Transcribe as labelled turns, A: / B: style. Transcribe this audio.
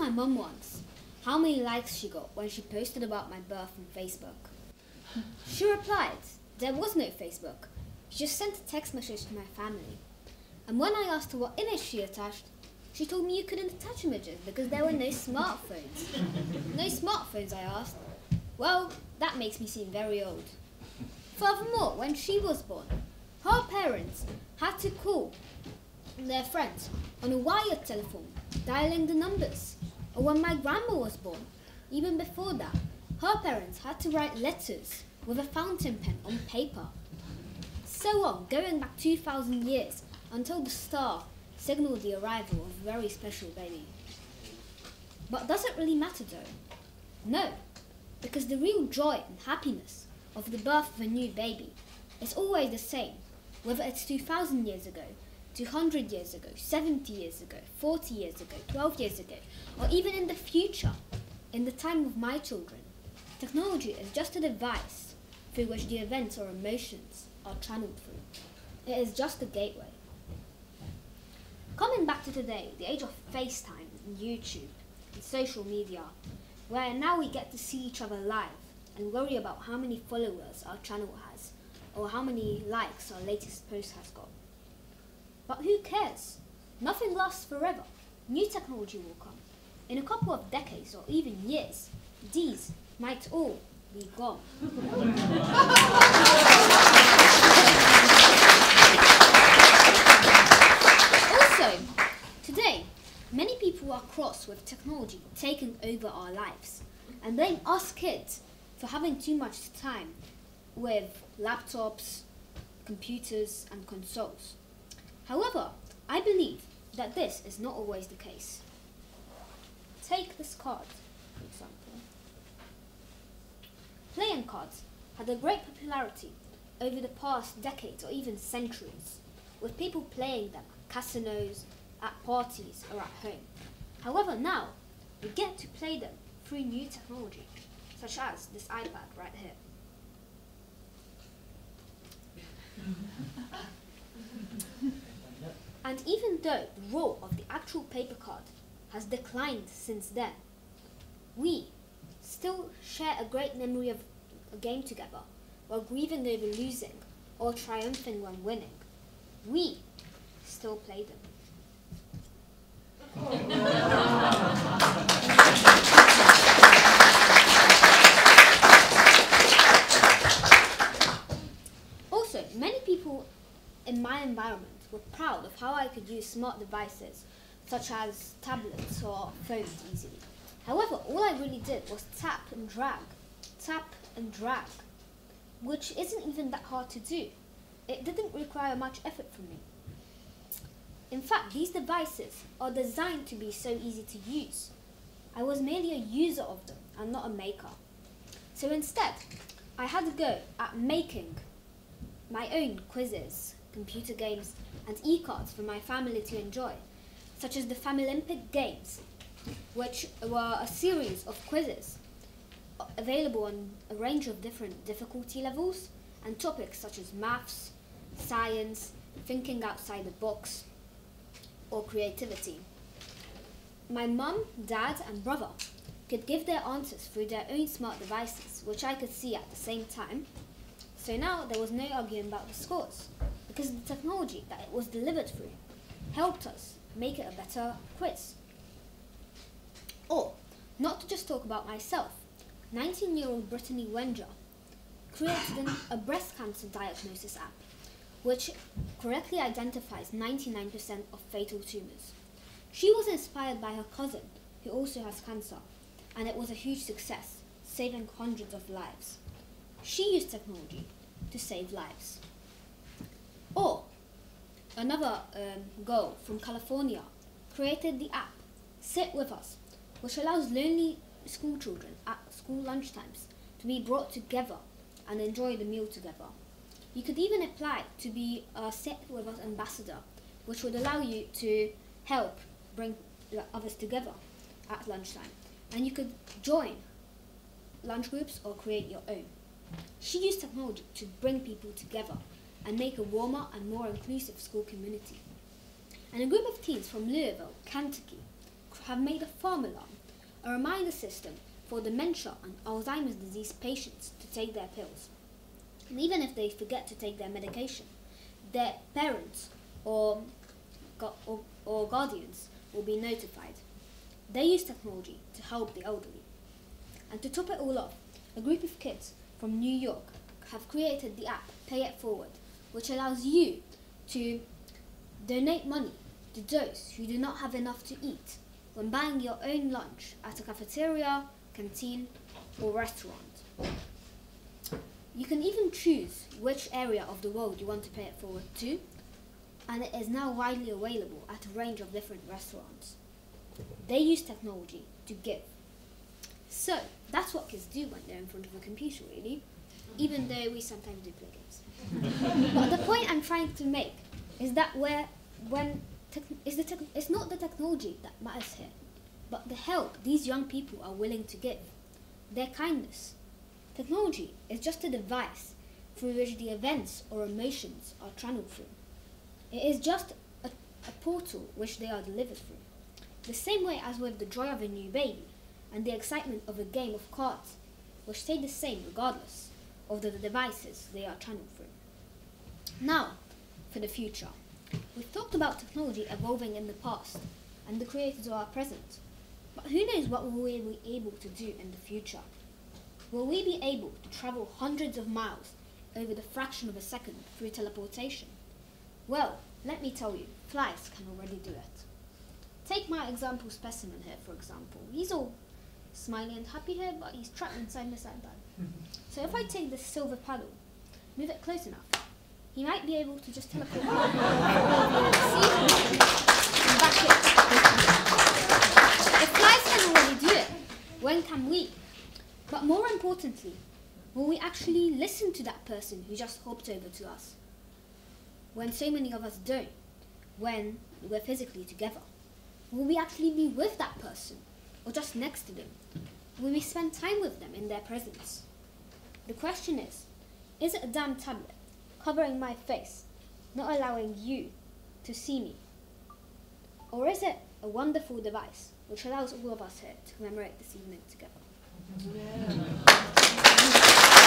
A: my mum once how many likes she got when she posted about my birth on Facebook. She replied, there was no Facebook. She just sent a text message to my family. And when I asked her what image she attached, she told me you couldn't attach images because there were no smartphones. No smartphones, I asked. Well, that makes me seem very old. Furthermore, when she was born, her parents had to call their friends on a wired telephone, dialing the numbers. Or when my grandma was born, even before that, her parents had to write letters with a fountain pen on paper. So on, going back 2,000 years, until the star signaled the arrival of a very special baby. But does it really matter though? No, because the real joy and happiness of the birth of a new baby is always the same, whether it's 2,000 years ago, 200 years ago, 70 years ago, 40 years ago, 12 years ago, or even in the future, in the time of my children. Technology is just a device through which the events or emotions are channeled through. It is just a gateway. Coming back to today, the age of FaceTime and YouTube and social media, where now we get to see each other live and worry about how many followers our channel has or how many likes our latest post has got. But who cares? Nothing lasts forever. New technology will come. In a couple of decades or even years, these might all be gone. Also, today, many people are cross with technology taking over our lives and blame us kids for having too much time with laptops, computers and consoles. However, I believe that this is not always the case. Take this card, for example. Playing cards had a great popularity over the past decades or even centuries, with people playing them at casinos, at parties or at home. However, now we get to play them through new technology, such as this iPad right here. And even though the role of the actual paper card has declined since then, we still share a great memory of a game together while grieving over losing or triumphing when winning. We still play them. Also, many people in my environment were proud of how I could use smart devices such as tablets or phones easily. However, all I really did was tap and drag, which isn't even that hard to do. It didn't require much effort from me. In fact, these devices are designed to be so easy to use. I was merely a user of them and not a maker. So instead, I had to go at making my own quizzes, computer games, and e-cards for my family to enjoy, such as the Familympic Games, which were a series of quizzes available on a range of different difficulty levels and topics such as maths, science, thinking outside the box, or creativity. My mum, dad, and brother could give their answers through their own smart devices, which I could see at the same time. So now there was no arguing about the scores, because the technology that it was delivered through helped us make it a better quiz. Or, not to just talk about myself, 19-year-old Brittany Wenger created a breast cancer diagnosis app, which correctly identifies 99% of fatal tumours. She was inspired by her cousin, who also has cancer, and it was a huge success, saving hundreds of lives. She used technology to save lives. Or, another girl from California created the app Sit With Us, which allows lonely school children at school lunchtimes to be brought together and enjoy the meal together. You could even apply to be a Sit With Us ambassador, which would allow you to help bring others together at lunchtime. And you could join lunch groups or create your own. She used technology to bring people together and make a warmer and more inclusive school community. And a group of teens from Louisville, Kentucky, have made a farm alarm, a reminder system for dementia and Alzheimer's disease patients to take their pills. And even if they forget to take their medication, their parents or guardians will be notified. They use technology to help the elderly. And to top it all off, a group of kids from New York have created the app Pay It Forward, which allows you to donate money to those who do not have enough to eat when buying your own lunch at a cafeteria, canteen, or restaurant. You can even choose which area of the world you want to pay it forward to, and it is now widely available at a range of different restaurants. They use technology to give. So, that's what kids do when they're in front of a computer, really, even though we sometimes do play games. But the point I'm trying to make is that it's not the technology that matters here, but the help these young people are willing to give, their kindness. Technology is just a device through which the events or emotions are channeled through. It is just a portal which they are delivered through. The same way as with the joy of a new baby and the excitement of a game of cards, which stay the same regardless of the devices they are channeled through. Now, for the future. We've talked about technology evolving in the past and the creators of our present, but who knows what we will be able to do in the future? Will we be able to travel hundreds of miles over the fraction of a second through teleportation? Well, let me tell you, flies can already do it. Take my example specimen here, for example. He's all smiley and happy here, but he's trapped inside this iPad. So if I take this silver paddle, move it close enough, he might be able to just teleport and back in. If flies can already do it, when can we? But more importantly, will we actually listen to that person who just hopped over to us? When so many of us don't, when we're physically together. Will we actually be with that person, or just next to them? Will we spend time with them in their presence? The question is it a damn tablet covering my face, not allowing you to see me? Or is it a wonderful device which allows all of us here to commemorate this evening together? Yeah.